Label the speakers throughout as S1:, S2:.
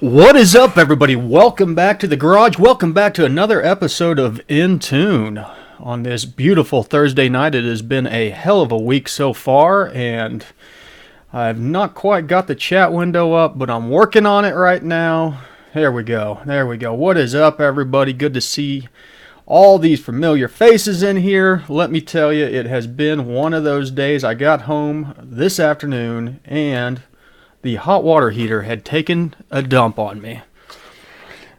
S1: What is up, everybody? Welcome back to the garage. Welcome back to another episode of In Tune. On this beautiful Thursday night, it has been a hell of a week so far, and I've not quite got the chat window up, but I'm working on it right now. There we go. There we go. What is up, everybody? Good to see all these familiar faces in here. Let me tell you, it has been one of those days. I got home this afternoon, and the hot water heater had taken a dump on me.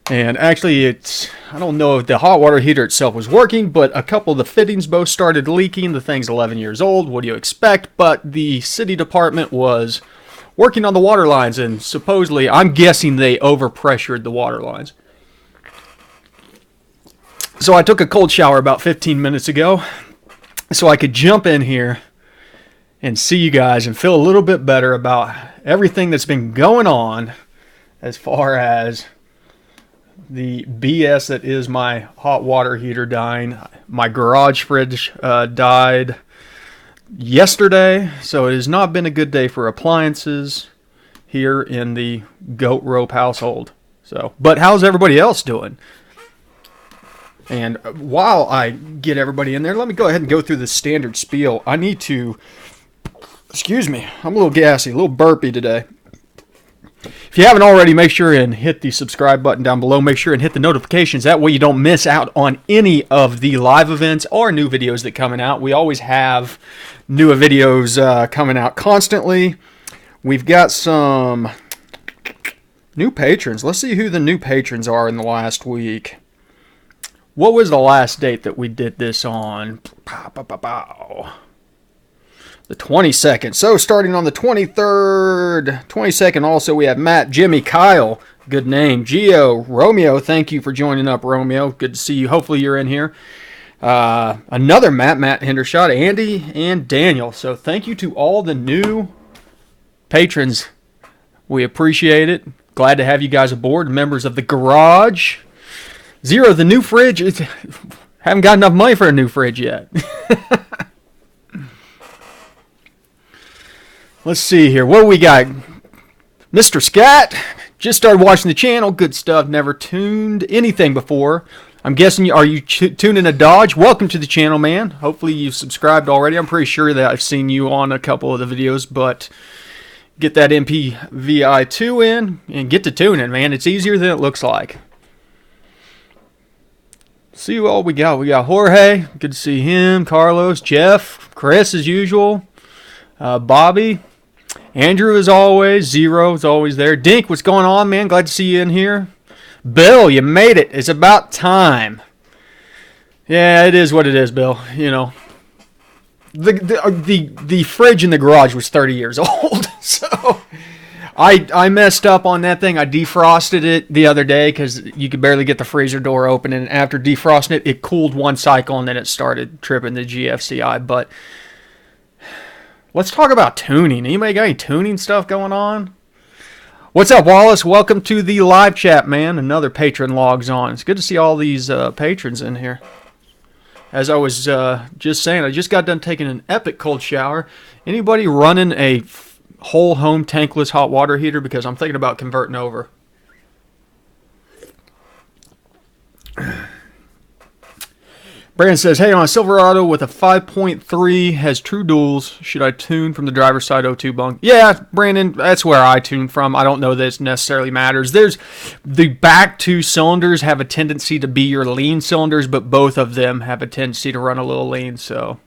S1: And actually, I don't know if the hot water heater itself was working, but a couple of the fittings both started leaking. The thing's 11 years old. What do you expect? But the city department was working on the water lines, and supposedly, I'm guessing they overpressured the water lines. So I took a cold shower about 15 minutes ago so I could jump in here and see you guys and feel a little bit better about everything that's been going on as far as the BS that is my hot water heater dying. My garage fridge died yesterday, so it has not been a good day for appliances here in the Goat Rope household. But how's everybody else doing? And while I get everybody in there, let me go ahead and go through the standard spiel. I need to... Excuse me, I'm a little gassy, a little burpy today. If you haven't already, make sure and hit the subscribe button down below. Make sure and hit the notifications. That way you don't miss out on any of the live events or new videos that coming out. We always have new videos coming out constantly. We've got some new patrons. Let's see who the new patrons are in the last week. What was the last date that we did this on? The 22nd. So starting on the 23rd, 22nd also we have Matt, Jimmy, Kyle, good name, Gio, Romeo, thank you for joining up, Romeo. Good to see you. Hopefully you're in here. Another Matt Hendershot, Andy, and Daniel. So thank you to all the new patrons. We appreciate it. Glad to have you guys aboard, members of the garage. Zero, the new fridge. Haven't got enough money for a new fridge yet. Let's see here. What do we got? Mr. Scott just started watching the channel. Good stuff. Never tuned anything before. I'm guessing, are you tuning a Dodge? Welcome to the channel, man. Hopefully you've subscribed already. I'm pretty sure that I've seen you on a couple of the videos, but get that EP5 in and get to tuning, man. It's easier than it looks like. See what we got. We got Jorge. Good to see him. Carlos, Jeff, Chris as usual. Bobby. Andrew, as always. Zero is always there. Dink, what's going on, man? Glad to see you in here. Bill, you made it. It's about time. Yeah, it is what it is, Bill. You know, the fridge in the garage was 30 years old, so I messed up on that thing. I defrosted it the other day because you could barely get the freezer door open, and after defrosting it, it cooled one cycle, and then it started tripping the GFCI, but... Let's talk about tuning. Anybody got any tuning stuff going on? What's up, Wallace? Welcome to the live chat, man. Another patron logs on. It's good to see all these patrons in here. As I was just saying, I just got done taking an epic cold shower. Anybody running a whole home tankless hot water heater? Because I'm thinking about converting over. Brandon says, hey, on a Silverado with a 5.3 has true duals. Should I tune from the driver's side O2 bunk? Yeah, Brandon, that's where I tune from. I don't know that it necessarily matters. There's the back two cylinders have a tendency to be your lean cylinders, but both of them have a tendency to run a little lean, so.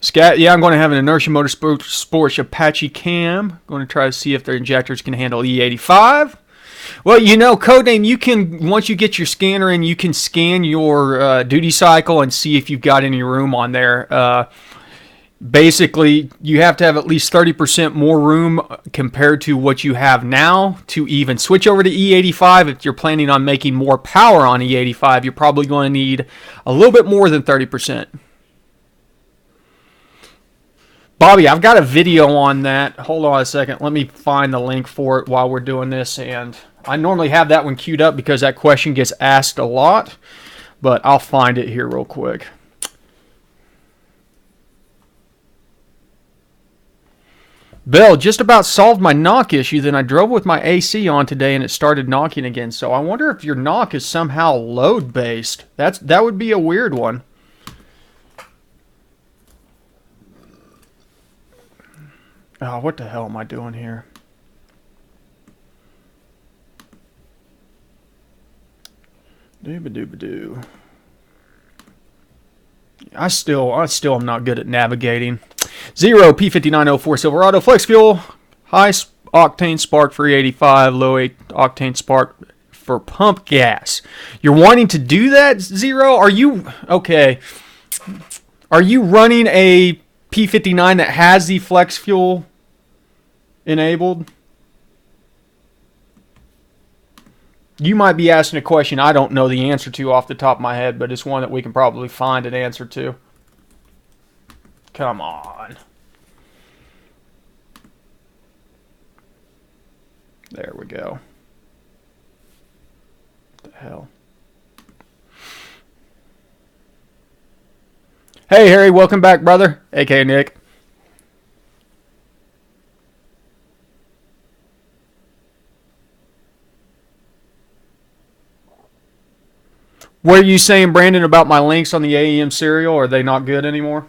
S1: Scat, yeah, I'm going to have an Inertia Motorsports Apache cam. Going to try to see if their injectors can handle E85. Well, you know, Codename, you can, once you get your scanner in, you can scan your duty cycle and see if you've got any room on there. Basically, you have to have at least 30% more room compared to what you have now to even switch over to E85. If you're planning on making more power on E85, you're probably going to need a little bit more than 30%. Bobby, I've got a video on that. Hold on a second. Let me find the link for it while we're doing this. And I normally have that one queued up because that question gets asked a lot. But I'll find it here real quick. Bill, just about solved my knock issue. Then I drove with my AC on today and it started knocking again. So I wonder if your knock is somehow load based. That would be a weird one. Oh, what the hell am I doing here? Dooba-dooba-doo. I still am not good at navigating. 0 P5904 Silverado flex fuel, high octane spark for E85, low octane spark for pump gas. You're wanting to do that, 0? Are you okay? Are you running a P59 that has the flex fuel enabled? You might be asking a question I don't know the answer to off the top of my head, but it's one that we can probably find an answer to. Come on. There we go. What the hell? Hey, Harry, welcome back, brother. A.K.A. Nick. What are you saying, Brandon, about my links on the AEM cereal? Are they not good anymore?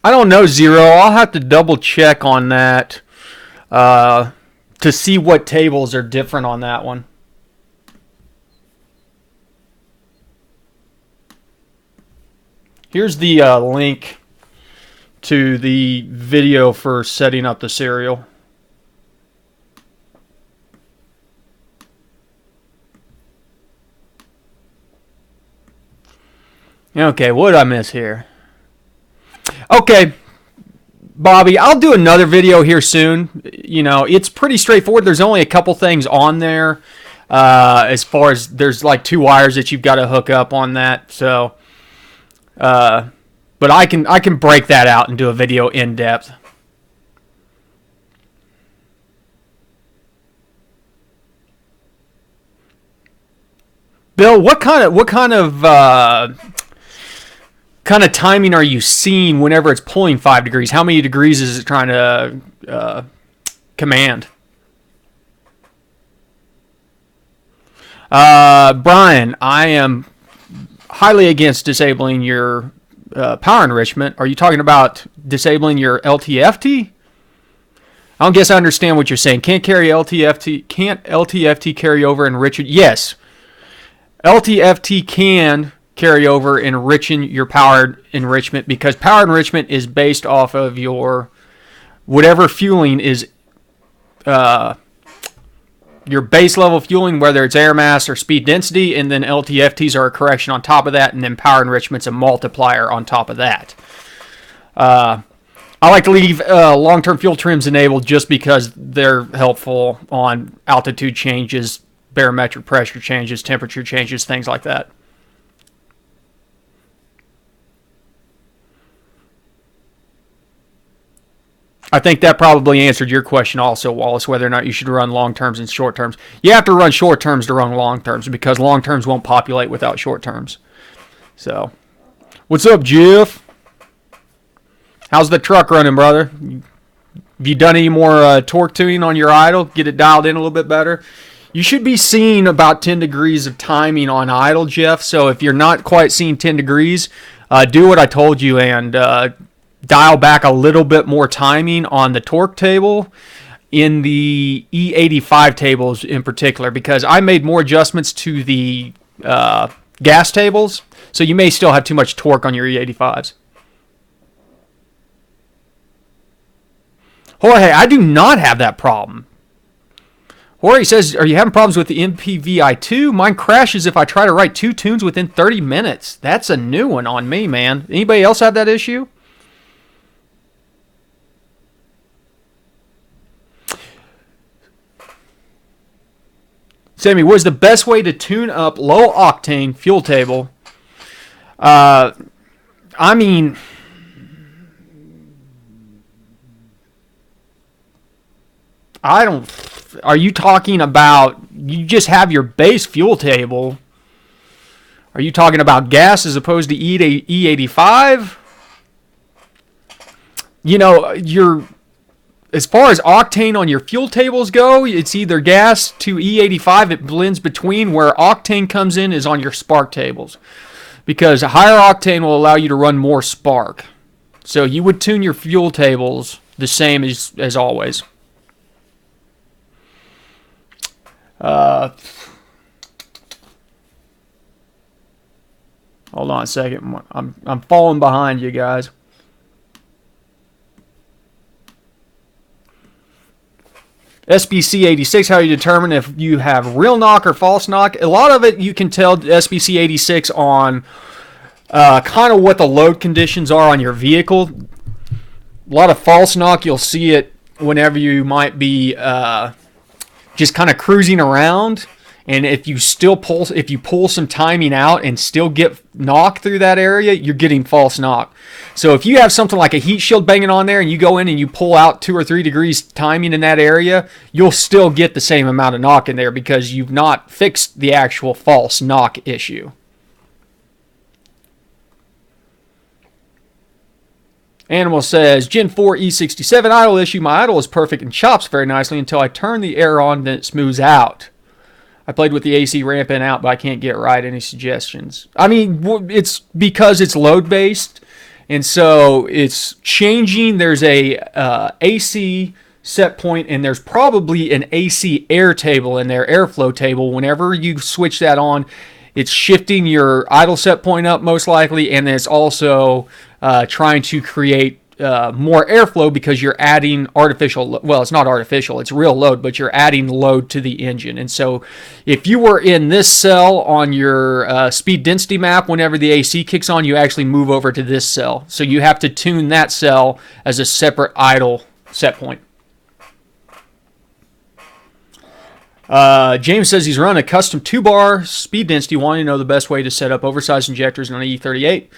S1: I don't know, 0. I'll have to double check on that to see what tables are different on that one. Here's the link to the video for setting up the cereal. Okay, what did I miss here? Okay, Bobby, I'll do another video here soon. You know, it's pretty straightforward. There's only a couple things on there. As far as there's like 2 wires that you've got to hook up on that. So, but I can break that out and do a video in depth. Bill, what kind of timing are you seeing whenever it's pulling 5 degrees? How many degrees is it trying to command? Brian, I am highly against disabling your power enrichment. Are you talking about disabling your LTFT? I don't guess I understand what you're saying. Can't LTFT carry over enrich it? Yes. LTFT can carry over enriching your power enrichment because power enrichment is based off of your whatever fueling is your base level fueling, whether it's air mass or speed density, and then LTFTs are a correction on top of that, and then power enrichment's a multiplier on top of that. I like to leave long-term fuel trims enabled just because they're helpful on altitude changes, barometric pressure changes, temperature changes, things like that. I think that probably answered your question also, Wallace, whether or not you should run long terms and short terms. You have to run short terms to run long terms because long terms won't populate without short terms. So, what's up, Jeff? How's the truck running, brother? Have you done any more torque tuning on your idle? Get it dialed in a little bit better? You should be seeing about 10 degrees of timing on idle, Jeff. So if you're not quite seeing 10 degrees, do what I told you and dial back a little bit more timing on the torque table in the E85 tables in particular, because I made more adjustments to the gas tables, so you may still have too much torque on your E85s. Jorge, I do not have that problem. Jorge says, are you having problems with the MPVI2? Mine crashes if I try to write 2 tunes within 30 minutes. That's a new one on me, man. Anybody else have that issue? Sammy, what is the best way to tune up low octane fuel table? Uh, I mean, I don't. Are you talking about you just have your base fuel table? Are you talking about gas as opposed to E85? You know, as far as octane on your fuel tables go, it's either gas to E85. It blends between. Where octane comes in is on your spark tables, because a higher octane will allow you to run more spark. So you would tune your fuel tables the same as always. Hold on a second. I'm falling behind you guys. SBC 86, how you determine if you have real knock or false knock. A lot of it you can tell SBC 86 on kind of what the load conditions are on your vehicle. A lot of false knock, you'll see it whenever you might be just kind of cruising around. And if you pull some timing out and still get knock through that area, you're getting false knock. So if you have something like a heat shield banging on there and you go in and you pull out 2 or 3 degrees timing in that area, you'll still get the same amount of knock in there because you've not fixed the actual false knock issue. Animal says, Gen 4 E67 idle issue. My idle is perfect and chops very nicely until I turn the air on, then it smooths out. I played with the AC ramp in out, but I can't get right. Any suggestions? I mean, it's because it's load-based, and so it's changing. There's a AC set point, and there's probably an AC air table in there, airflow table. Whenever you switch that on, it's shifting your idle set point up most likely, and it's also trying to create more airflow because you're adding artificial, well, it's not artificial, it's real load, but you're adding load to the engine. And so if you were in this cell on your speed density map, whenever the AC kicks on, you actually move over to this cell. So you have to tune that cell as a separate idle set point. James says he's running a custom 2-bar speed density, wanting to know the best way to set up oversized injectors on an E38.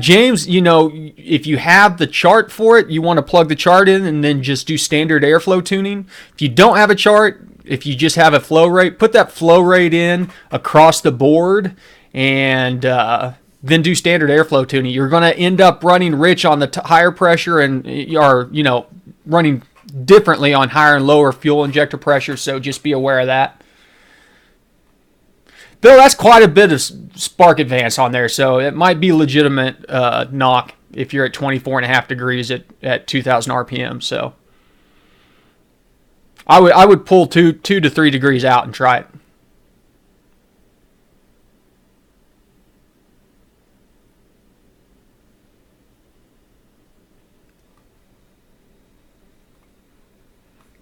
S1: James, you know, if you have the chart for it, you want to plug the chart in and then just do standard airflow tuning. If you don't have a chart, if you just have a flow rate, put that flow rate in across the board and then do standard airflow tuning. You're going to end up running rich on the higher pressure and are, you know, running differently on higher and lower fuel injector pressure, so just be aware of that. Bill, that's quite a bit of spark advance on there, so it might be legitimate knock if you're at 24.5 degrees at 2,000 RPM. So I would pull 2 to 3 degrees out and try it.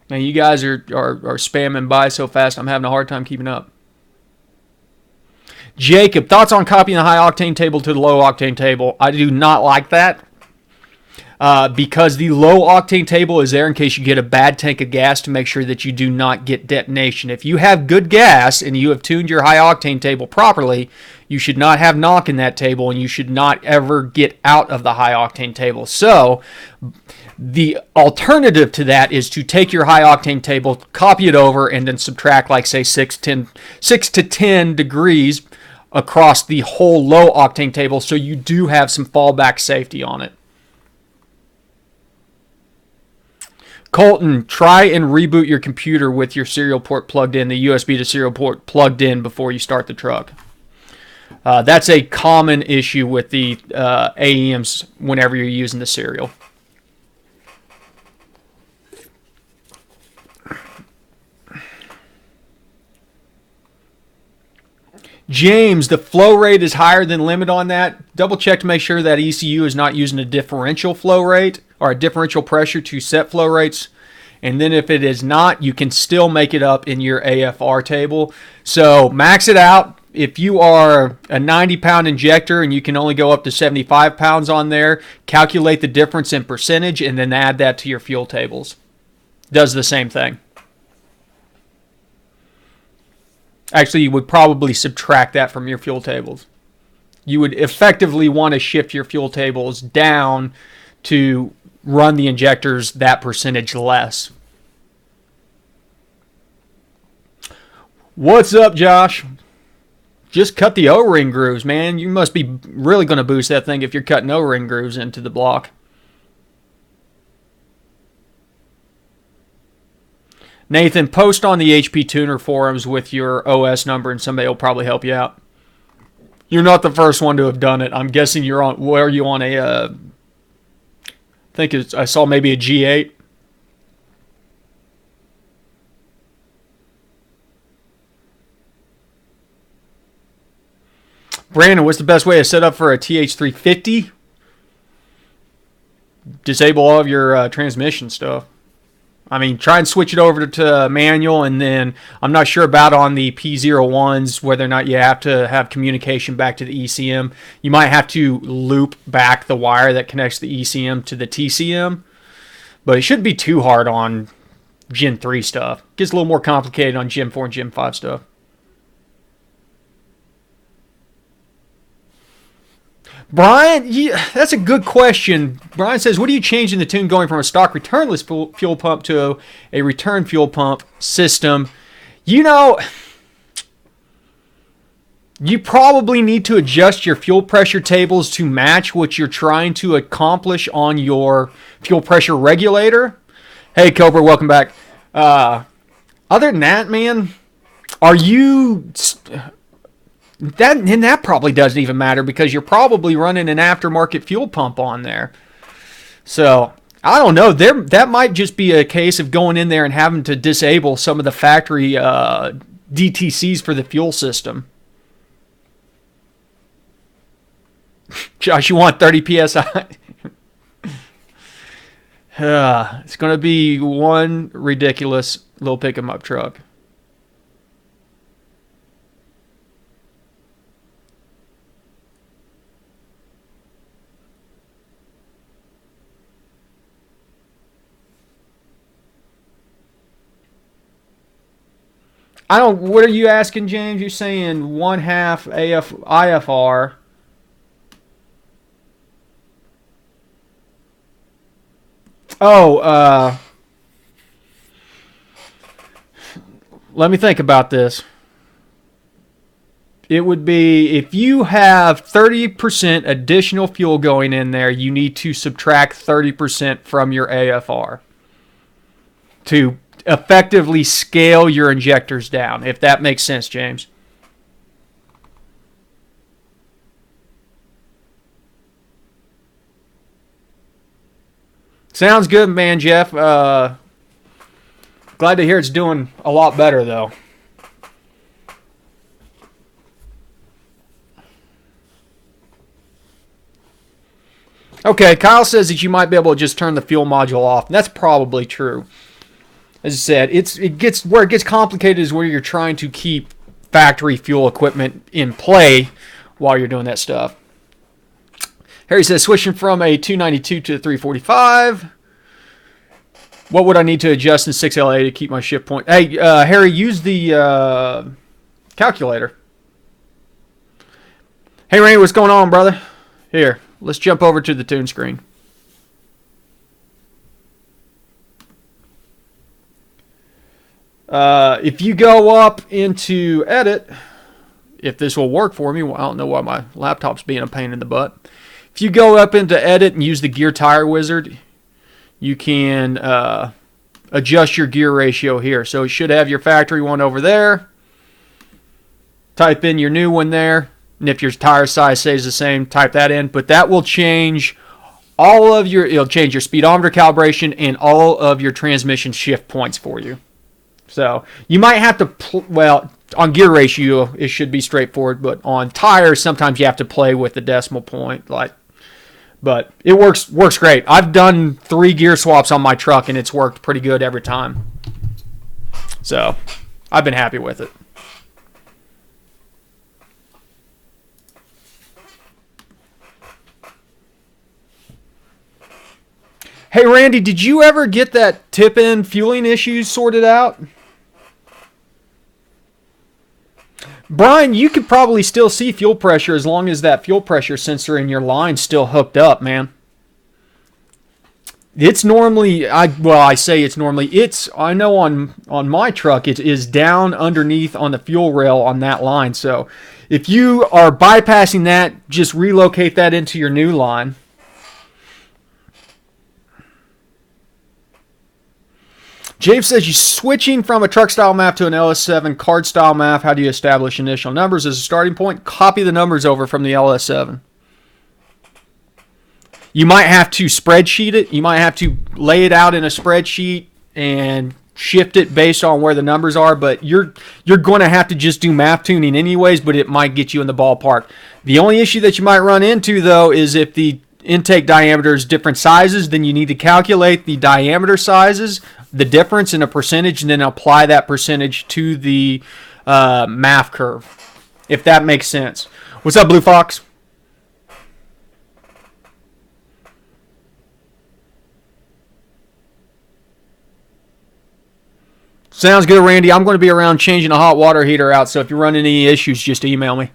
S1: Now you guys are spamming by so fast, I'm having a hard time keeping up. Jacob, thoughts on copying the high octane table to the low octane table? I do not like that because the low octane table is there in case you get a bad tank of gas to make sure that you do not get detonation. If you have good gas and you have tuned your high octane table properly, you should not have knock in that table and you should not ever get out of the high octane table. So the alternative to that is to take your high octane table, copy it over, and then subtract like say 6 to 10 degrees across the whole low octane table so you do have some fallback safety on it. Colton, try and reboot your computer with your serial port plugged in, the USB to serial port plugged in before you start the truck. That's a common issue with the AEMs whenever you're using the serial. James, the flow rate is higher than limit on that. Double check to make sure that ECU is not using a differential flow rate or a differential pressure to set flow rates. And then if it is not, you can still make it up in your AFR table. So max it out. If you are a 90-pound injector and you can only go up to 75 pounds on there, calculate the difference in percentage and then add that to your fuel tables. Does the same thing. Actually, you would probably subtract that from your fuel tables. You would effectively want to shift your fuel tables down to run the injectors that percentage less. What's up, Josh? Just cut the O-ring grooves, man. You must be really going to boost that thing if you're cutting O-ring grooves into the block. Nathan, post on the HP Tuner forums with your OS number and somebody will probably help you out. You're not the first one to have done it. I'm guessing you're on, where are you on a, I think I saw maybe a G8. Brandon, what's the best way to set up for a TH350? Disable all of your transmission stuff. I mean, try and switch it over to manual, and then I'm not sure about on the P01s whether or not you have to have communication back to the ECM. You might have to loop back the wire that connects the ECM to the TCM, but it shouldn't be too hard on Gen 3 stuff. It gets a little more complicated on Gen 4 and Gen 5 stuff. Brian, that's a good question. Brian says, what do you change in the tune going from a stock returnless fuel pump to a return fuel pump system? You know, you probably need to adjust your fuel pressure tables to match what you're trying to accomplish on your fuel pressure regulator. Hey, Cobra, welcome back. Other than that, man, are you... That probably doesn't even matter because you're probably running an aftermarket fuel pump on there. So, I don't know. That might just be a case of going in there and having to disable some of the factory DTCs for the fuel system. Josh, you want 30 PSI? It's going to be one ridiculous little pick-em-up truck. What are you asking, James? You're saying 1/2 IFR. Oh, let me think about this. It would be, if you have 30% additional fuel going in there, you need to subtract 30% from your AFR to effectively scale your injectors down, if that makes sense, James. Sounds good, man, Jeff. Glad to hear it's doing a lot better, though. Okay, Kyle says that you might be able to just turn the fuel module off. That's probably true. As I said, where it gets complicated is where you're trying to keep factory fuel equipment in play while you're doing that stuff. Harry says, switching from a 292 to a 345. What would I need to adjust in 6LA to keep my shift point? Hey, Harry, use the calculator. Hey, Randy, what's going on, brother? Here, let's jump over to the tune screen. If you go up into edit, if this will work for me, well, I don't know why my laptop's being a pain in the butt. If you go up into edit and use the gear tire wizard, you can adjust your gear ratio here. So it should have your factory one over there. Type in your new one there. And if your tire size stays the same, type that in. But that will change all of it'll change your speedometer calibration and all of your transmission shift points for you. So you might have to, on gear ratio, it should be straightforward, but on tires, sometimes you have to play with the decimal point. But it works great. I've done 3 gear swaps on my truck, and it's worked pretty good every time. So I've been happy with it. Hey, Randy, did you ever get that tip-in fueling issue sorted out? Brian, you could probably still see fuel pressure as long as that fuel pressure sensor in your line's still hooked up, man. It's normally, I say it's normally, I know on my truck it is down underneath on the fuel rail on that line. So if you are bypassing that, just relocate that into your new line. James says, you switching from a truck style map to an LS7 card style map. How do you establish initial numbers as a starting point? Copy the numbers over from the LS7. You might have to spreadsheet it. You might have to lay it out in a spreadsheet and shift it based on where the numbers are. But you're going to have to just do map tuning anyways, but it might get you in the ballpark. The only issue that you might run into, though, is if the intake diameter is different sizes, then you need to calculate the diameter sizes, the difference in a percentage, and then apply that percentage to the MAF curve, if that makes sense. What's up, Blue Fox? Sounds good, Randy. I'm going to be around changing a hot water heater out, so if you run into any issues, just email me.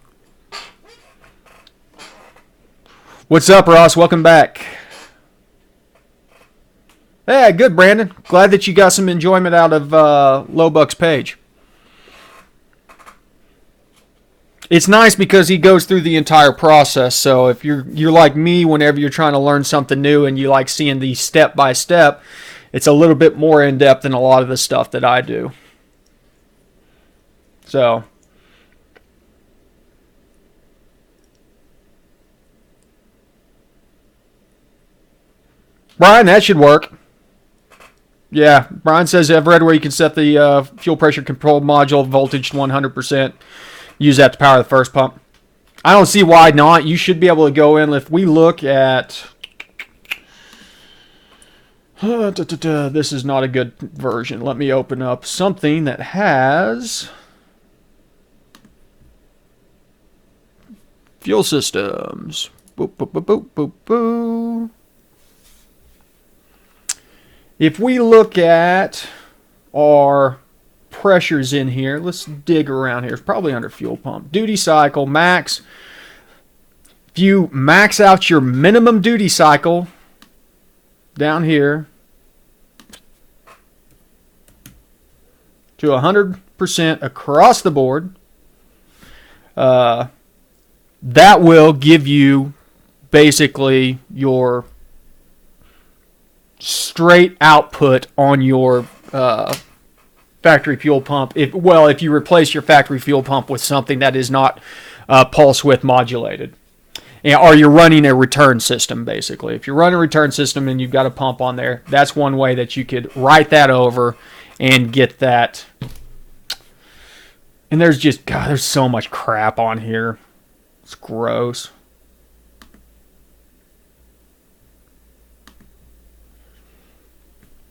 S1: What's up, Ross? Welcome back. Hey, good, Brandon. Glad that you got some enjoyment out of Lowbuck's page. It's nice because he goes through the entire process, so if you're like me, whenever you're trying to learn something new and you like seeing the step by step, it's a little bit more in-depth than a lot of the stuff that I do. So, Brian, that should work. Yeah, Brian says, I've read where you can set the fuel pressure control module voltage to 100%. Use that to power the first pump. I don't see why not. You should be able to go in. If we look at... this is not a good version. Let me open up something that has fuel systems. Boop, boop, boop, boop, boop, boop. If we look at our pressures in here, let's dig around here. It's probably under fuel pump. Duty cycle, max. If you max out your minimum duty cycle down here to 100% across the board, that will give you basically your straight output on your factory fuel pump. If you replace your factory fuel pump with something that is not pulse width modulated, or you're running a return system, basically. If you're running a return system and you've got a pump on there, that's one way that you could write that over and get that. And there's just, God, there's so much crap on here. It's gross.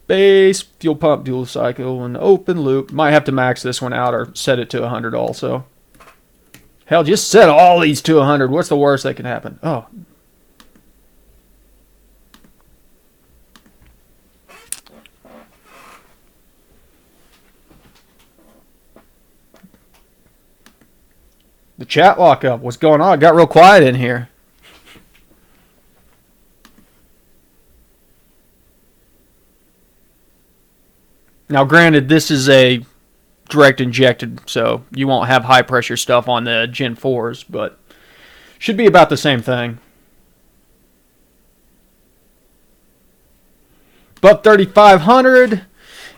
S1: Base, fuel pump, dual cycle, and open loop. Might have to max this one out or set it to 100 also. Hell, just set all these to 100. What's the worst that can happen? Oh. The chat lock up. What's going on? It got real quiet in here. Now, granted, this is a direct injected, so you won't have high pressure stuff on the Gen 4s, but should be about the same thing. But 3500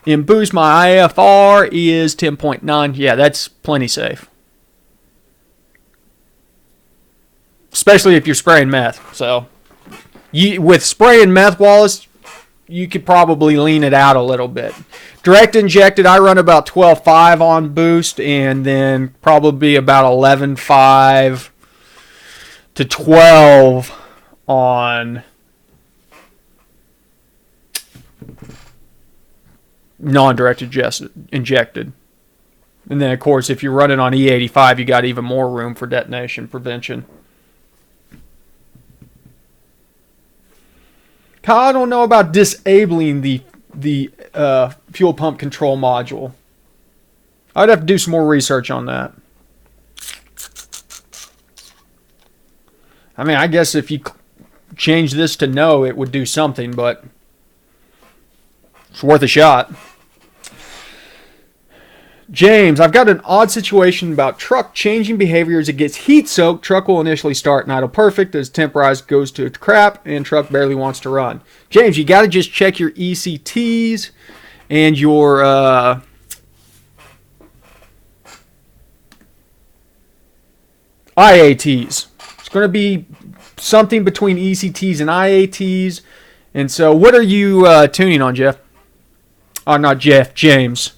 S1: in boost, my IFR is 10.9. Yeah, that's plenty safe. Especially if you're spraying meth. So, with spraying meth, Wallace, you could probably lean it out a little bit. Direct injected, I run about 12.5 on boost, and then probably about 11.5 to 12 on non-direct injected. And then, of course, if you're running on E85, you got even more room for detonation prevention. I don't know about disabling the fuel pump control module. I'd have to do some more research on that. I mean, I guess if you change this to no, it would do something, but it's worth a shot. James, I've got an odd situation about truck changing behavior as it gets heat soaked. Truck will initially start and idle perfect. As temporize goes to crap and truck barely wants to run. James, you got to just check your ECTs and your IATs. It's going to be something between ECTs and IATs. And so what are you tuning on, Jeff? Oh, not Jeff, James.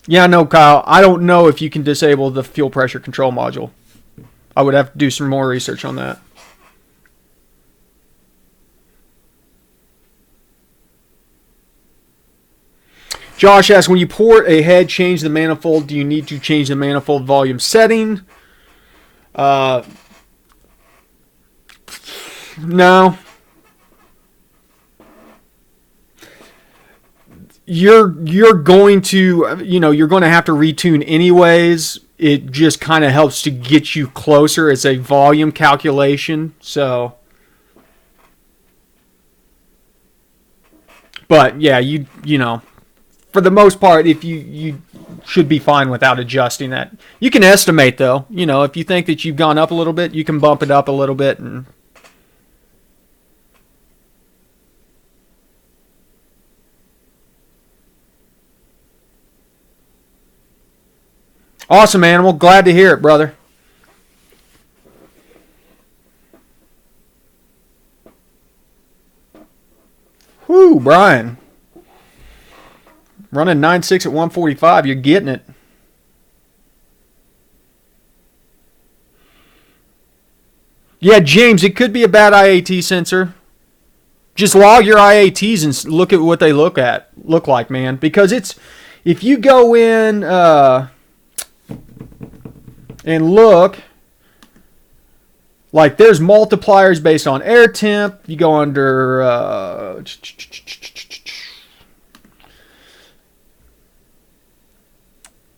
S1: Yeah, no, Kyle. I don't know if you can disable the fuel pressure control module. I would have to do some more research on that. Josh asks, when you port a head, change the manifold. Do you need to change the manifold volume setting? No. You're going to, you're going to have to retune anyways. It just kind of helps to get you closer. It's a volume calculation. So, but yeah, you know, for the most part, if you should be fine without adjusting that. You can estimate though. If you think that you've gone up a little bit, you can bump it up a little bit and. Awesome, Animal. Glad to hear it, brother. Whoo, Brian. Running 9.6 at 145. You're getting it. Yeah, James, it could be a bad IAT sensor. Just log your IATs and look at what they look like, man. Because if you go in and look, like there's multipliers based on air temp. You go under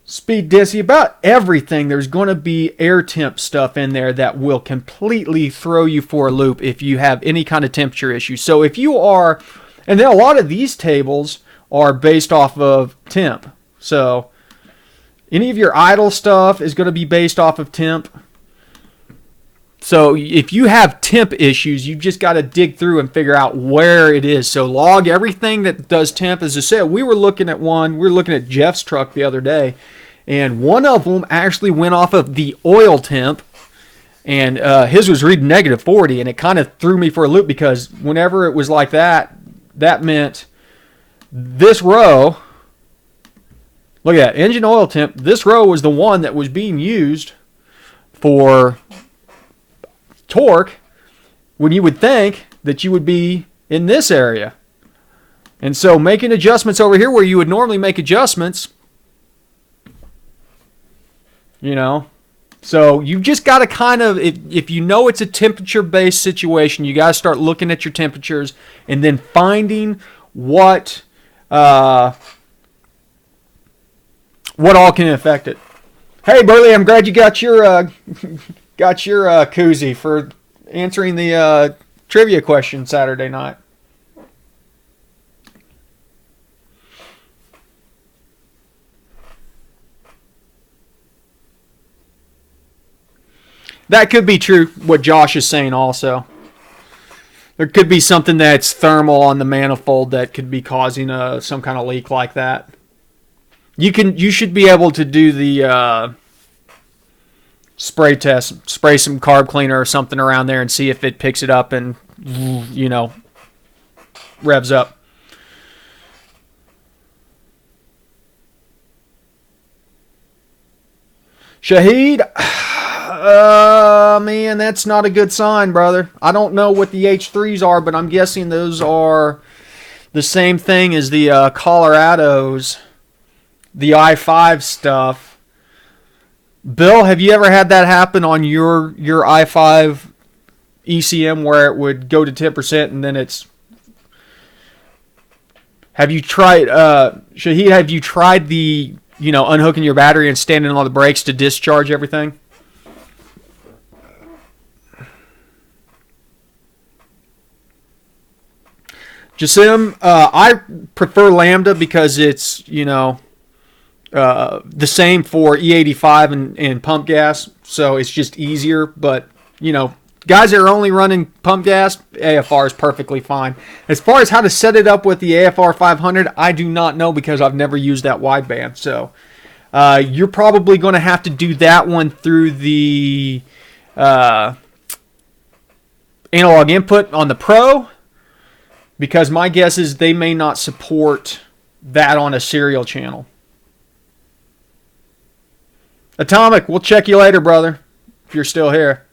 S1: speed density, about everything. There's going to be air temp stuff in there that will completely throw you for a loop if you have any kind of temperature issue. So if you are, and then a lot of these tables are based off of temp. So any of your idle stuff is going to be based off of temp. So if you have temp issues, you've just got to dig through and figure out where it is. So log everything that does temp. As I said, we were looking at Jeff's truck the other day, and one of them actually went off of the oil temp, and his was reading -40, and it kind of threw me for a loop because whenever it was like that, that meant this row. Look at that, engine oil temp. This row was the one that was being used for torque when you would think that you would be in this area. And so making adjustments over here where you would normally make adjustments, so you just got to kind of, if you know it's a temperature-based situation, you got to start looking at your temperatures and then finding what all can affect it. Hey, Burley, I'm glad you got your koozie for answering the trivia question Saturday night. That could be true, what Josh is saying also. There could be something that's thermal on the manifold that could be causing some kind of leak like that. You should be able to do the spray test, spray some carb cleaner or something around there and see if it picks it up and, revs up. Shahid, man, that's not a good sign, brother. I don't know what the H3s are, but I'm guessing those are the same thing as the Colorados, the I5 stuff. Bill, have you ever had that happen on your I5 ECM where it would go to 10% and then it's... Have you tried, Shahid, have you tried the, unhooking your battery and standing on the brakes to discharge everything? Jasim, I prefer Lambda because it's, the same for E85 and pump gas, so it's just easier. But, guys that are only running pump gas, AFR is perfectly fine. As far as how to set it up with the AFR 500, I do not know because I've never used that wideband. So you're probably going to have to do that one through the analog input on the Pro, because my guess is they may not support that on a serial channel. Atomic, we'll check you later, brother, if you're still here.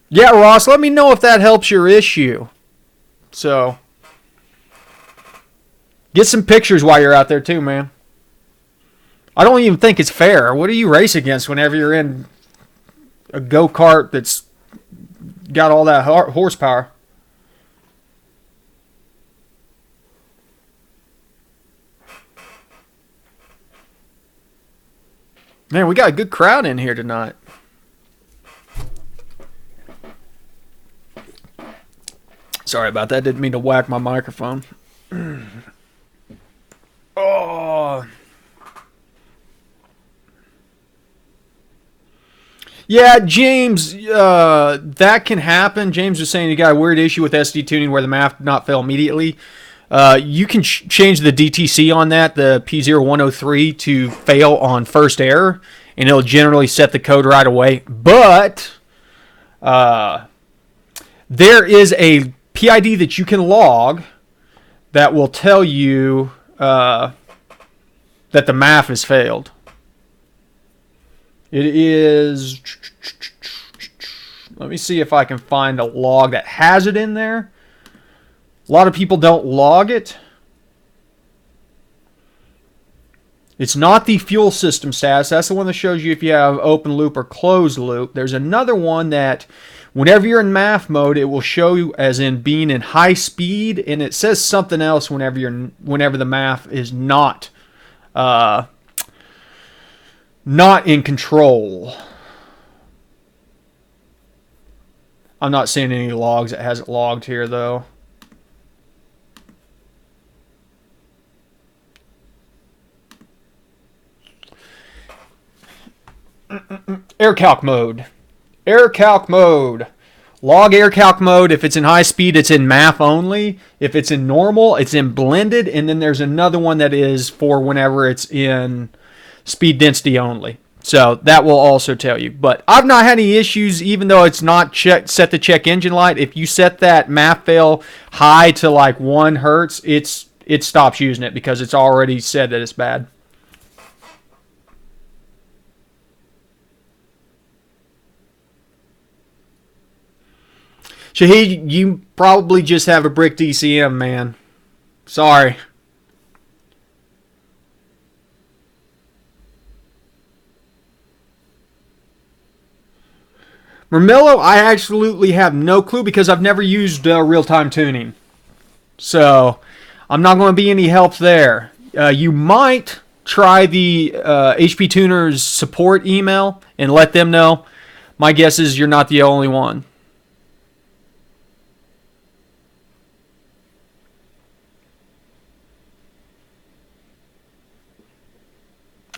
S1: Yeah, Ross, let me know if that helps your issue. So, get some pictures while you're out there too, man. I don't even think it's fair. What do you race against whenever you're in a go-kart that's got all that horsepower? Man, we got a good crowd in here tonight. Sorry about that. Didn't mean to whack my microphone. Oh. Yeah, James, that can happen. James was saying you got a weird issue with SD tuning where the MAF did not fail immediately. You can change the DTC on that, the P0103, to fail on first error, and it'll generally set the code right away. But there is a PID that you can log that will tell you that the MAF has failed. It is... Let me see if I can find a log that has it in there. A lot of people don't log it. It's not the fuel system status. That's the one that shows you if you have open loop or closed loop. There's another one that whenever you're in MAF mode, it will show you as in being in high speed, and it says something else whenever the MAF is not in control. I'm not seeing any logs that has it logged here though. AirCalc mode. AirCalc mode. Log AirCalc mode. If it's in high speed, it's in MAF only. If it's in normal, it's in blended. And then there's another one that is for whenever it's in speed density only. So that will also tell you. But I've not had any issues, even though it's not set to check engine light. If you set that MAF fail high to like 1 hertz, it stops using it because it's already said that it's bad. Shahid, you probably just have a brick DCM, man. Sorry. Mermillo, I absolutely have no clue because I've never used real-time tuning. So, I'm not going to be any help there. You might try the HP Tuners support email and let them know. My guess is you're not the only one.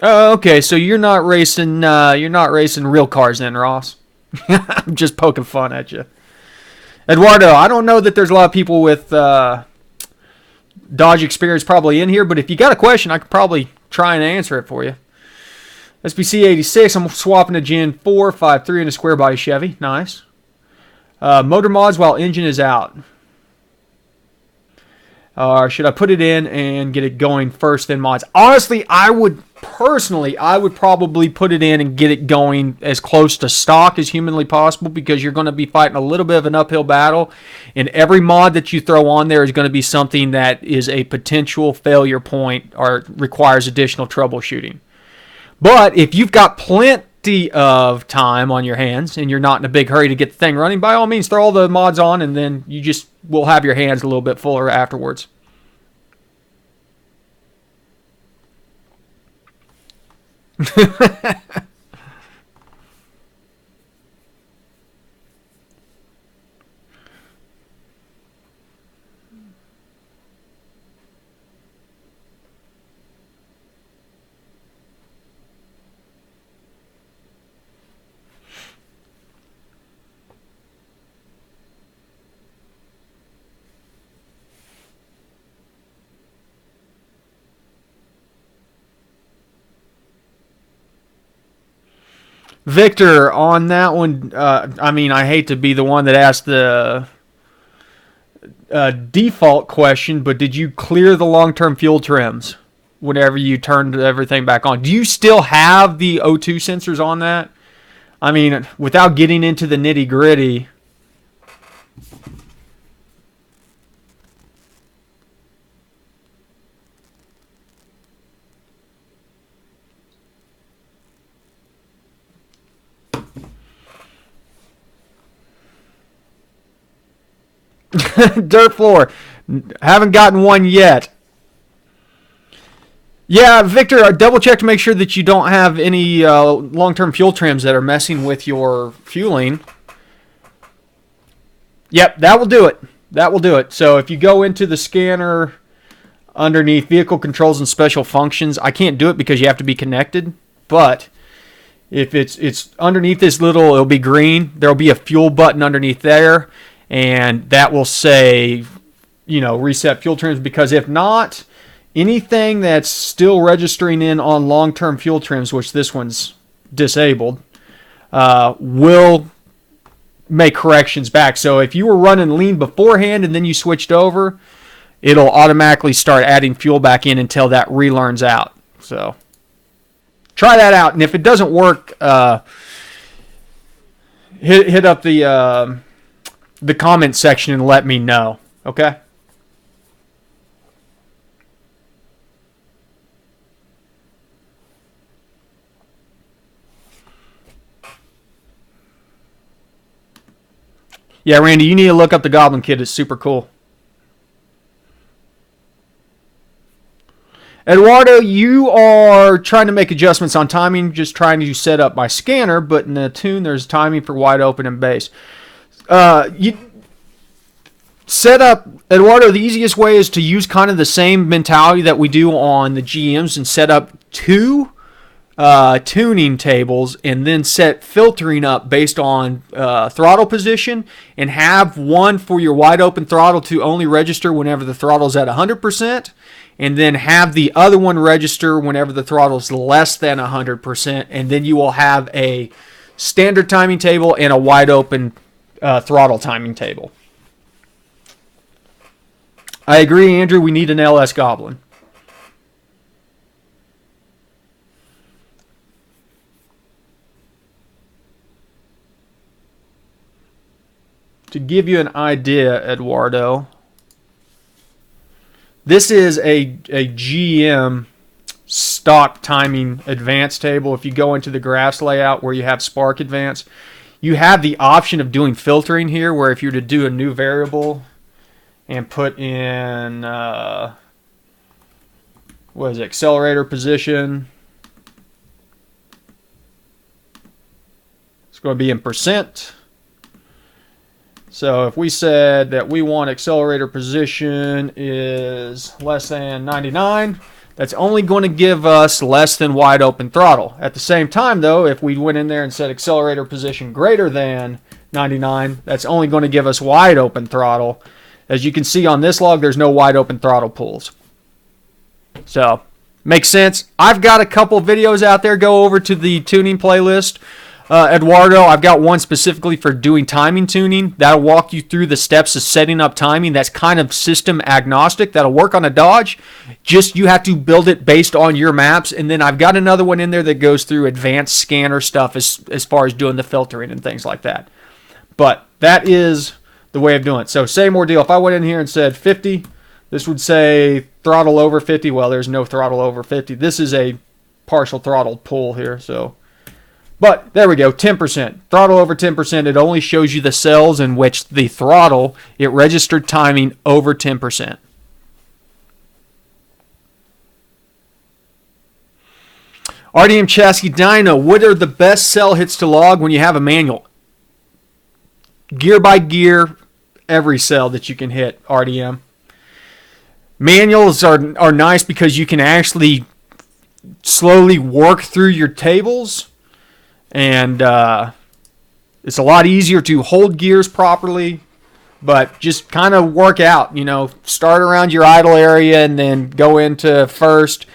S1: Oh, okay. So you're not racing real cars then, Ross. I'm just poking fun at you. Eduardo, I don't know that there's a lot of people with Dodge experience probably in here, but if you got a question, I could probably try and answer it for you. SBC 86, I'm swapping a Gen 4, 5.3 in a square body Chevy. Nice. Motor mods while engine is out. Or should I put it in and get it going first, then mods? Honestly, I would probably put it in and get it going as close to stock as humanly possible because you're going to be fighting a little bit of an uphill battle. And every mod that you throw on there is going to be something that is a potential failure point or requires additional troubleshooting. But if you've got plenty of time on your hands and you're not in a big hurry to get the thing running, by all means, throw all the mods on and then you just will have your hands a little bit fuller afterwards. Victor, on that one, I mean, I hate to be the one that asked the default question, but did you clear the long-term fuel trims whenever you turned everything back on? Do you still have the O2 sensors on that? I mean, without getting into the nitty-gritty. Dirt floor. Haven't gotten one yet. Yeah, Victor, double check to make sure that you don't have any long-term fuel trims that are messing with your fueling. Yep, that will do it. That will do it. So if you go into the scanner underneath vehicle controls and special functions, I can't do it because you have to be connected. But if it's underneath this little, it'll be green. There'll be a fuel button underneath there, and that will say, reset fuel trims. Because if not, anything that's still registering in on long-term fuel trims, which this one's disabled, will make corrections back. So if you were running lean beforehand and then you switched over, it'll automatically start adding fuel back in until that relearns out. So try that out, and if it doesn't work, hit up the comment section and let me know. Okay. Yeah, Randy, you need to look up the Goblin Kit. It's super cool. Eduardo, you are trying to make adjustments on timing, just trying to set up my scanner, but in the tune, there's timing for wide open and base. You set up, Eduardo, the easiest way is to use kind of the same mentality that we do on the GMs and set up two tuning tables and then set filtering up based on throttle position, and have one for your wide open throttle to only register whenever the throttle is at 100%, and then have the other one register whenever the throttle is less than 100%, and then you will have a standard timing table and a wide open throttle timing table. I agree, Andrew, we need an LS Goblin. To give you an idea, Eduardo, this is a GM stock timing advanced table. If you go into the graphs layout where you have Spark Advance, you have the option of doing filtering here, where if you were to do a new variable and put in, accelerator position, it's going to be in percent. So if we said that we want accelerator position is less than 99, that's only going to give us less than wide open throttle. At the same time, though, if we went in there and said accelerator position greater than 99, that's only going to give us wide open throttle. As you can see on this log, there's no wide open throttle pulls. So, makes sense. I've got a couple videos out there. Go over to the tuning playlist. Eduardo, I've got one specifically for doing timing tuning. That'll walk you through the steps of setting up timing. That's kind of system agnostic. That'll work on a Dodge. Just you have to build it based on your maps. And then I've got another one in there that goes through advanced scanner stuff as far as doing the filtering and things like that. But that is the way of doing it. So same ordeal. If I went in here and said 50, this would say throttle over 50. Well, there's no throttle over 50. This is a partial throttle pull here. But there we go, 10%. Throttle over 10%. It only shows you the cells in which the throttle, it registered timing over 10%. RDM Chassis Dyno, what are the best cell hits to log when you have a manual? Gear by gear, every cell that you can hit, RDM. Manuals are nice because you can actually slowly work through your tables. And it's a lot easier to hold gears properly, but just kind of work out, start around your idle area and then go into first.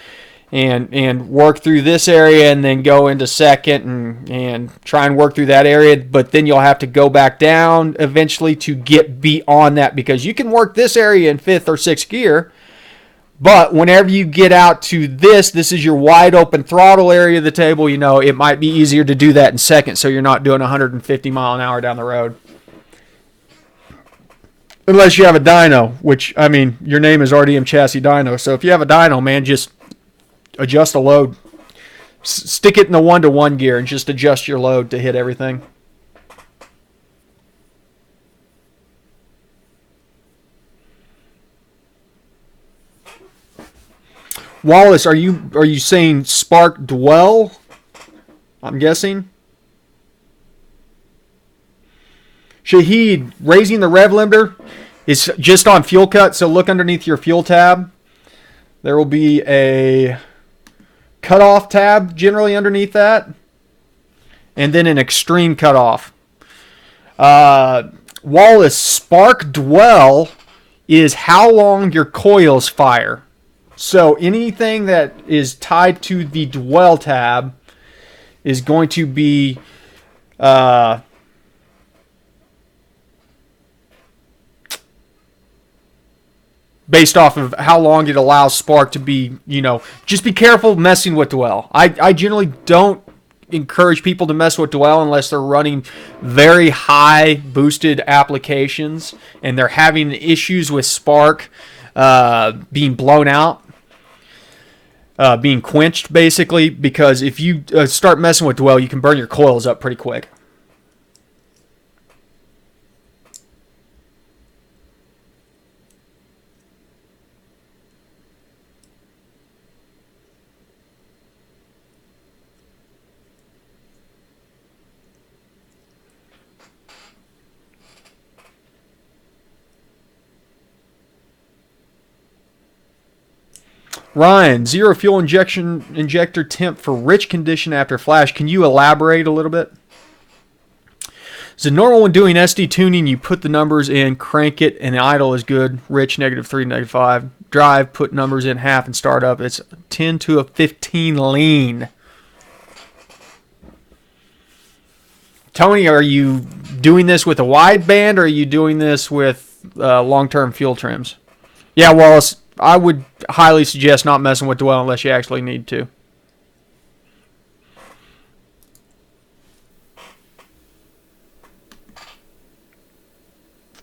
S1: and work through this area and then go into second and try and work through that area, but then you'll have to go back down eventually to get beyond that, because you can work this area in fifth or sixth gear, but whenever you get out to this is your wide open throttle area of the table. You know, it might be easier to do that in second, so you're not doing 150 mile an hour down the road. Unless you have a dyno, which, I mean, your name is RDM Chassis Dyno, so if you have a dyno, man, just adjust the load. Stick it in the 1-to-1 gear and just adjust your load to hit everything. Wallace, are you saying spark dwell? I'm guessing. Shahid, raising the rev limiter is just on fuel cut, so look underneath your fuel tab. There will be a cutoff tab generally underneath that, and then an extreme cutoff. Wallace, spark dwell is how long your coils fire. So anything that is tied to the dwell tab is going to be based off of how long it allows spark to be, you know, just be careful messing with dwell. I generally don't encourage people to mess with dwell unless they're running very high boosted applications and they're having issues with spark being blown out, being quenched basically, because if you start messing with dwell, you can burn your coils up pretty quick. Ryan, zero fuel injector temp for rich condition after flash. Can you elaborate a little bit? Is it normal when doing SD tuning, you put the numbers in, crank it, and the idle is good? Rich, -3, -5. Drive, put numbers in half and start up. It's 10 to a 15 lean. Tony, are you doing this with a wide band, or are you doing this with long-term fuel trims? Yeah, Wallace, I would highly suggest not messing with dwell unless you actually need to.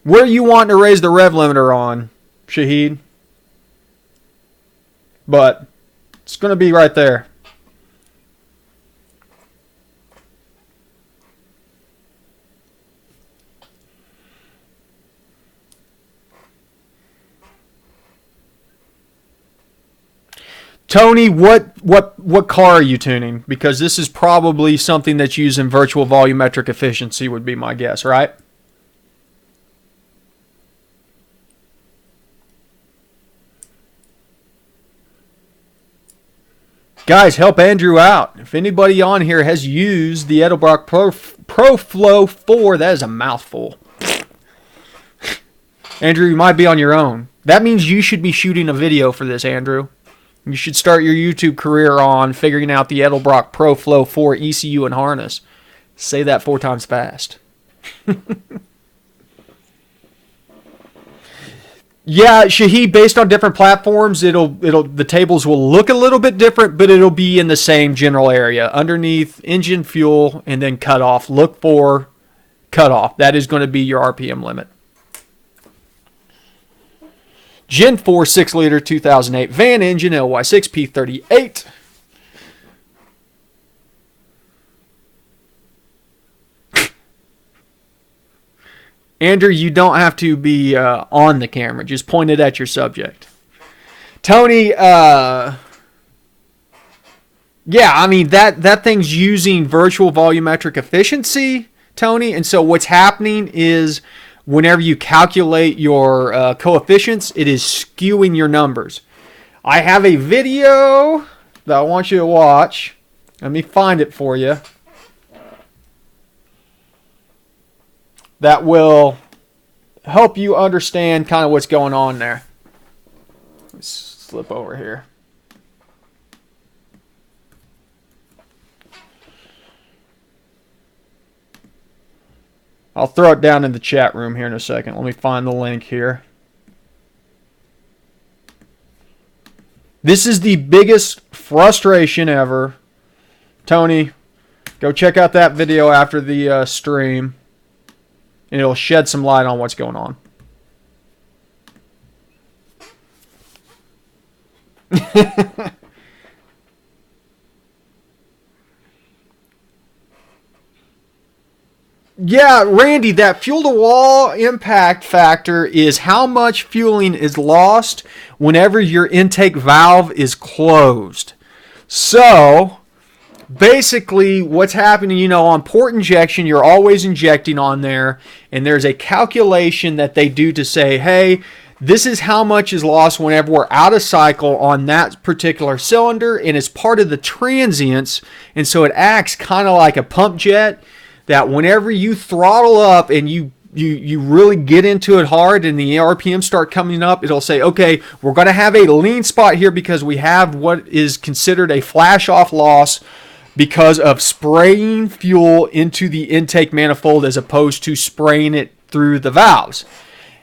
S1: Where you want to raise the rev limiter on, Shahid? But it's going to be right there. Tony, what car are you tuning? Because this is probably something that's used in virtual volumetric efficiency would be my guess, right? Guys, help Andrew out. If anybody on here has used the Edelbrock Pro Flow 4, that is a mouthful. Andrew, you might be on your own. That means you should be shooting a video for this, Andrew. You should start your YouTube career on figuring out the Edelbrock Pro Flow 4 ECU and harness. Say that 4 times fast. Yeah, Shahid, based on different platforms, the tables will look a little bit different, but it'll be in the same general area. Underneath engine fuel and then cutoff. Look for cutoff. That is going to be your RPM limit. Gen 4 6-liter 2008 van engine LY6 P38. Andrew, you don't have to be on the camera. Just point it at your subject. Tony, yeah, I mean, that thing's using virtual volumetric efficiency, Tony. And so what's happening is whenever you calculate your coefficients, it is skewing your numbers. I have a video that I want you to watch. Let me find it for you. That will help you understand kind of what's going on there. Let's slip over here. I'll throw it down in the chat room here in a second. Let me find the link here. This is the biggest frustration ever. Tony, go check out that video after the stream, and it'll shed some light on what's going on. Yeah, Randy, that fuel-to-wall impact factor is how much fueling is lost whenever your intake valve is closed. So, basically, what's happening, on port injection, you're always injecting on there, and there's a calculation that they do to say, hey, this is how much is lost whenever we're out of cycle on that particular cylinder, and it's part of the transients, and so it acts kind of like a pump jet, that whenever you throttle up and you really get into it hard and the RPM start coming up, it'll say, okay, we're going to have a lean spot here because we have what is considered a flash-off loss because of spraying fuel into the intake manifold as opposed to spraying it through the valves.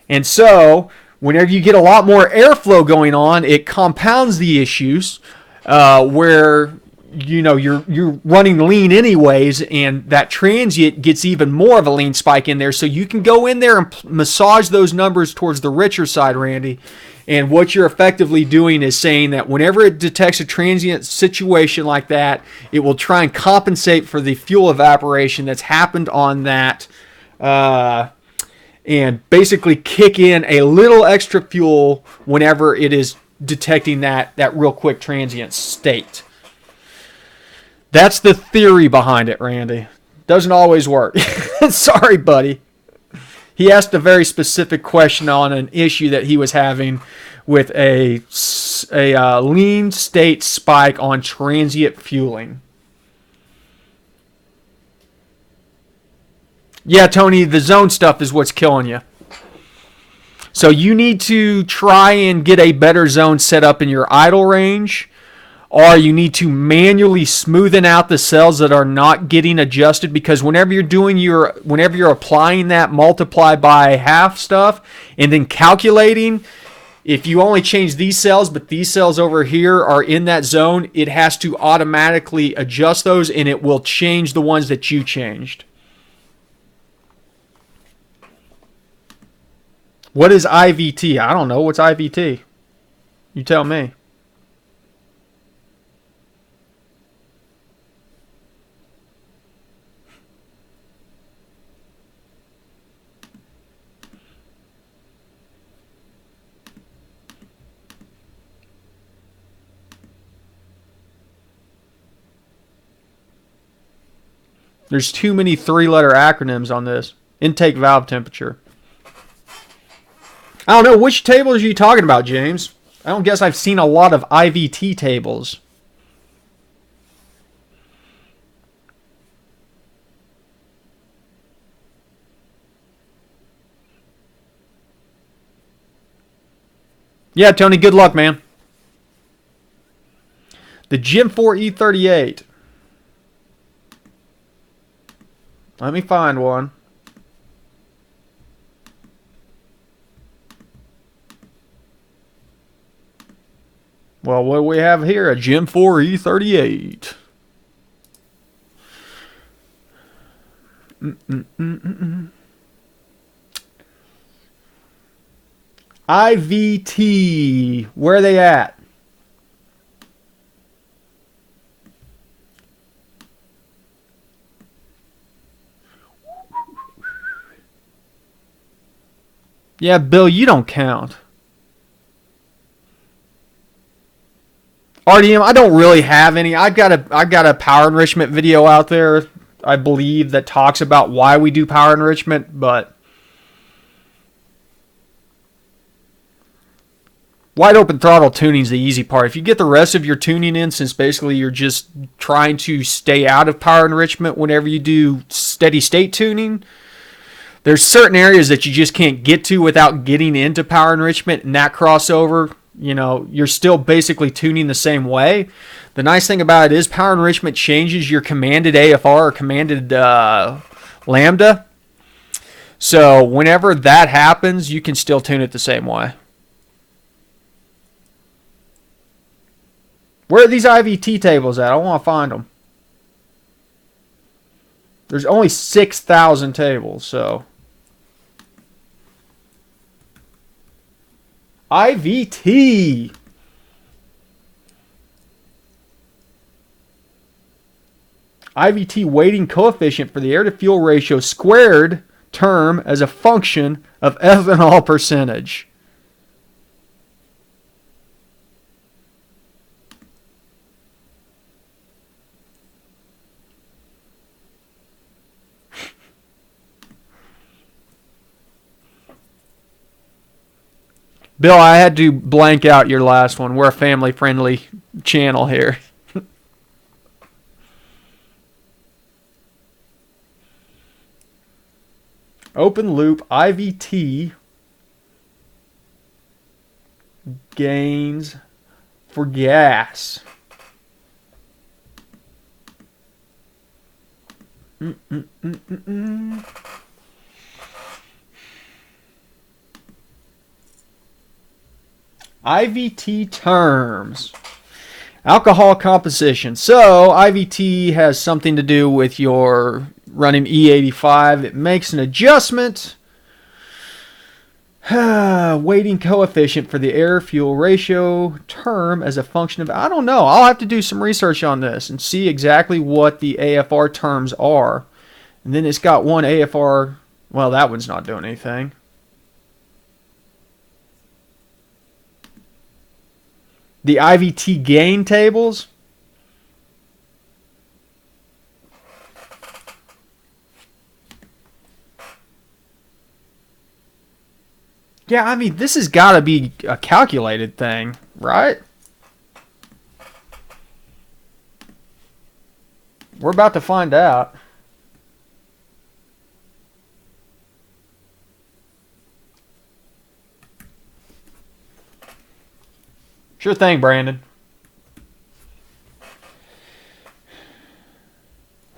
S1: And so, whenever you get a lot more airflow going on, it compounds the issues where you're running lean anyways, and that transient gets even more of a lean spike in there. So you can go in there and massage those numbers towards the richer side, Randy. And what you're effectively doing is saying that whenever it detects a transient situation like that, it will try and compensate for the fuel evaporation that's happened on that, and basically kick in a little extra fuel whenever it is detecting that real quick transient state. That's the theory behind it, Randy. Doesn't always work. Sorry, buddy. He asked a very specific question on an issue that he was having with a lean state spike on transient fueling. Yeah, Tony, the zone stuff is what's killing you. So you need to try and get a better zone set up in your idle range, or you need to manually smoothen out the cells that are not getting adjusted, because whenever you're applying that multiply by half stuff and then calculating, if you only change these cells but these cells over here are in that zone, it has to automatically adjust those, and it will change the ones that you changed. What is IVT? I don't know. What's IVT? You tell me. There's too many three-letter acronyms on this. Intake valve temperature. I don't know. Which tables are you talking about, James? I don't guess I've seen a lot of IVT tables. Yeah, Tony, good luck, man. The Gen 4 E38. Let me find one. Well, what do we have here? A Gen 4 E38. IVT. Where are they at? Yeah, Bill, you don't count. RDM, I don't really have any. I've got a power enrichment video out there, I believe, that talks about why we do power enrichment, but wide open throttle tuning is the easy part. If you get the rest of your tuning in, since basically you're just trying to stay out of power enrichment whenever you do steady state tuning, there's certain areas that you just can't get to without getting into power enrichment, and that crossover, you're still basically tuning the same way. The nice thing about it is power enrichment changes your commanded AFR or commanded lambda. So whenever that happens, you can still tune it the same way. Where are these IVT tables at? I want to find them. There's only 6,000 tables, so. IVT. IVT weighting coefficient for the air-to-fuel ratio squared term as a function of ethanol percentage. Bill, I had to blank out your last one. We're a family-friendly channel here. Open loop IVT gains for gas. IVT terms. Alcohol composition. So IVT has something to do with your running E85. It makes an adjustment. Weighting coefficient for the air-fuel ratio term as a function of... I don't know. I'll have to do some research on this and see exactly what the AFR terms are. And then it's got one AFR... Well, that one's not doing anything. The IVT gain tables. Yeah, I mean, this has got to be a calculated thing, right? We're about to find out. Sure thing, Brandon.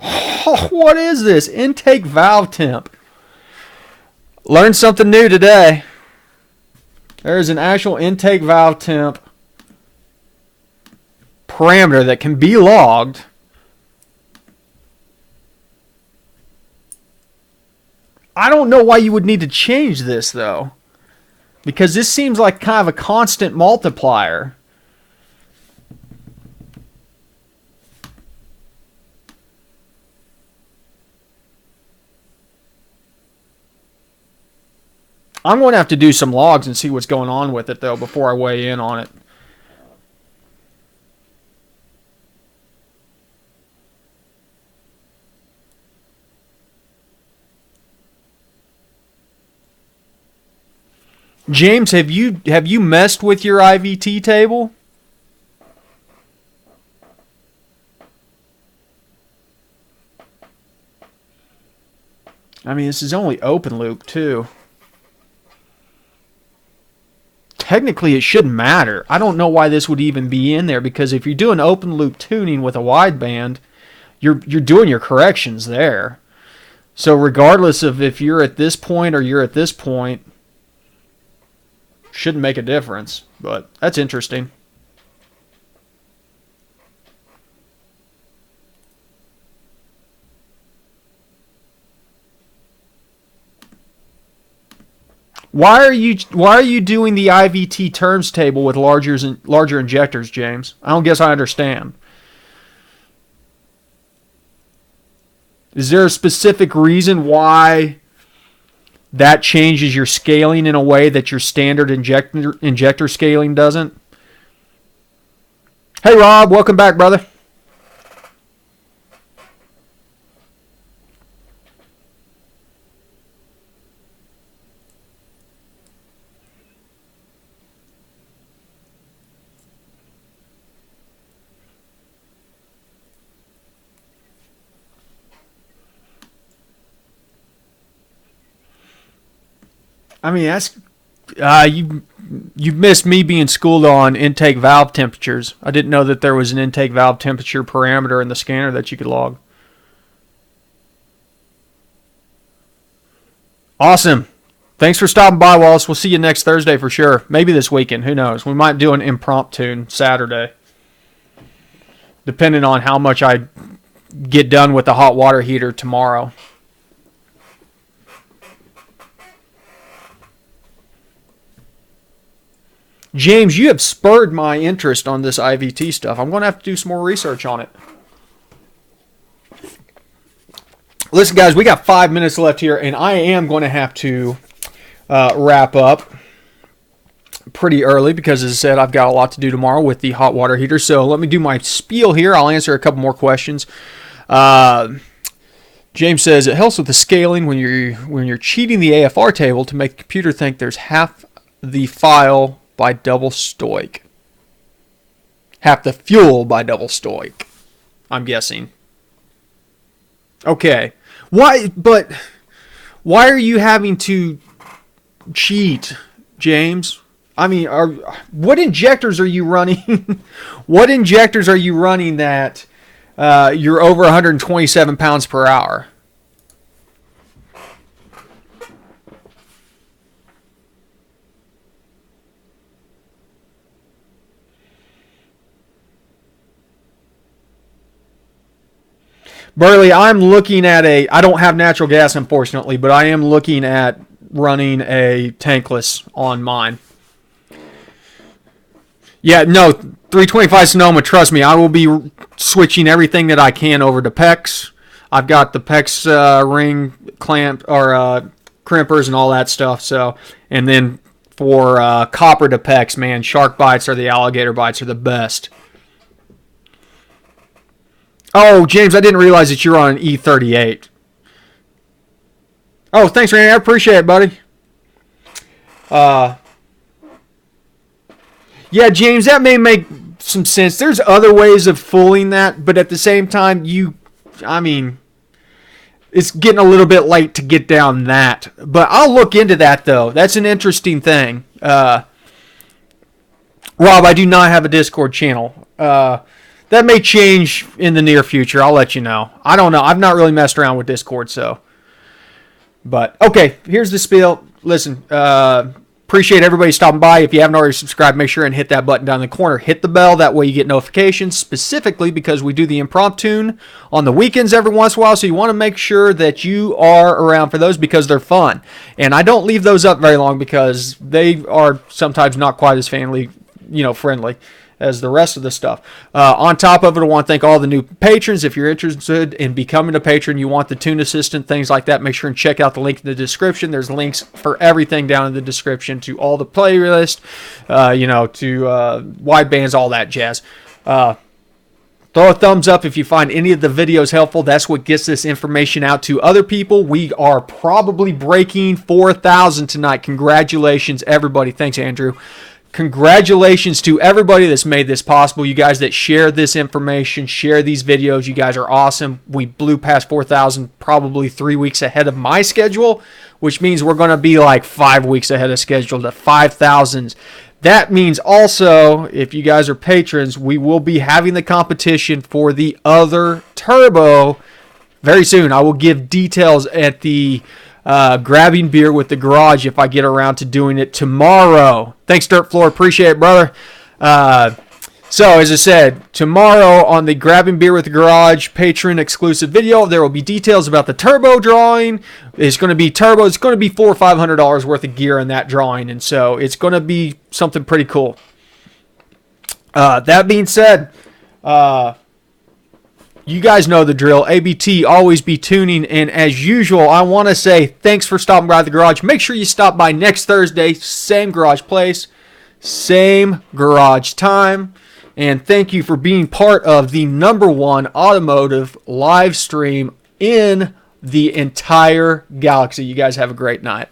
S1: Oh, what is this? Intake valve temp. Learned something new today. There's an actual intake valve temp parameter that can be logged. I don't know why you would need to change this, though. Because this seems like kind of a constant multiplier. I'm going to have to do some logs and see what's going on with it, though, before I weigh in on it. James, have you messed with your IVT table? I mean, this is only open loop, too. Technically, it shouldn't matter. I don't know why this would even be in there, because if you're doing open loop tuning with a wideband, you're doing your corrections there. So regardless of if you're at this point or you're at this point, shouldn't make a difference. But that's interesting. Why are you doing the IVT terms table with larger injectors, James? I don't guess I understand. Is there a specific reason why that changes your scaling in a way that your standard injector scaling doesn't? Hey Rob, welcome back, brother. I mean, that's you missed me being schooled on intake valve temperatures. I didn't know that there was an intake valve temperature parameter in the scanner that you could log. Awesome. Thanks for stopping by, Wallace. We'll see you next Thursday for sure. Maybe this weekend. Who knows? We might do an impromptu Saturday, depending on how much I get done with the hot water heater tomorrow. James, you have spurred my interest on this IVT stuff. I'm going to have to do some more research on it. Listen, guys, we got 5 minutes left here, and I am going to have to wrap up pretty early because, as I said, I've got a lot to do tomorrow with the hot water heater. So let me do my spiel here. I'll answer a couple more questions. James says it helps with the scaling when you're cheating the AFR table to make the computer think there's half the file by double stoic. Half the fuel by double stoic, I'm guessing. Okay. Why are you having to cheat, James? I mean, what injectors are you running? What injectors are you running that you're over 127 pounds per hour? Burley, I'm looking at I don't have natural gas, unfortunately, but I am looking at running a tankless on mine. Yeah, no, 325 Sonoma, trust me, I will be switching everything that I can over to PEX. I've got the PEX ring clamp or crimpers and all that stuff. So, and then for copper to PEX, man, shark bites or the alligator bites are the best. Oh, James, I didn't realize that you're on an E38. Oh, thanks, Randy. I appreciate it, buddy. Yeah, James, that may make some sense. There's other ways of fooling that, but at the same time, it's getting a little bit late to get down that. But I'll look into that, though. That's an interesting thing. Rob, I do not have a Discord channel. That may change in the near future. I'll let you know. I don't know. I've not really messed around with Discord, so. But, okay, here's the spiel. Listen, appreciate everybody stopping by. If you haven't already subscribed, make sure and hit that button down in the corner. Hit the bell. That way you get notifications, specifically because we do the impromptu on the weekends every once in a while, so you want to make sure that you are around for those because they're fun. And I don't leave those up very long because they are sometimes not quite as friendly as the rest of the stuff. On top of it, I want to thank all the new patrons. If you're interested in becoming a patron, you want the tune assistant, things like that, make sure and check out the link in the description. There's links for everything down in the description to all the playlist, to wide bands, all that jazz. Throw a thumbs up if you find any of the videos helpful. That's what gets this information out to other people. We are probably breaking 4,000 tonight. Congratulations, everybody. Thanks, Andrew. Congratulations to everybody that's made this possible. You guys that share this information, share these videos. You guys are awesome. We blew past 4,000 probably 3 weeks ahead of my schedule, which means we're going to be like 5 weeks ahead of schedule to 5,000. That means also, if you guys are patrons, we will be having the competition for the other turbo very soon. I will give details at the grabbing beer with the garage if I get around to doing it tomorrow. Thanks, Dirt Floor. Appreciate it, brother. So, as I said, tomorrow on the Grabbing Beer with the Garage patron exclusive video, there will be details about the turbo drawing. It's going to be turbo. It's going to be $400 or $500 worth of gear in that drawing, and so it's going to be something pretty cool. That being said, you guys know the drill. ABT, always be tuning. And as usual, I want to say thanks for stopping by the garage. Make sure you stop by next Thursday. Same garage place, same garage time. And thank you for being part of the #1 automotive live stream in the entire galaxy. You guys have a great night.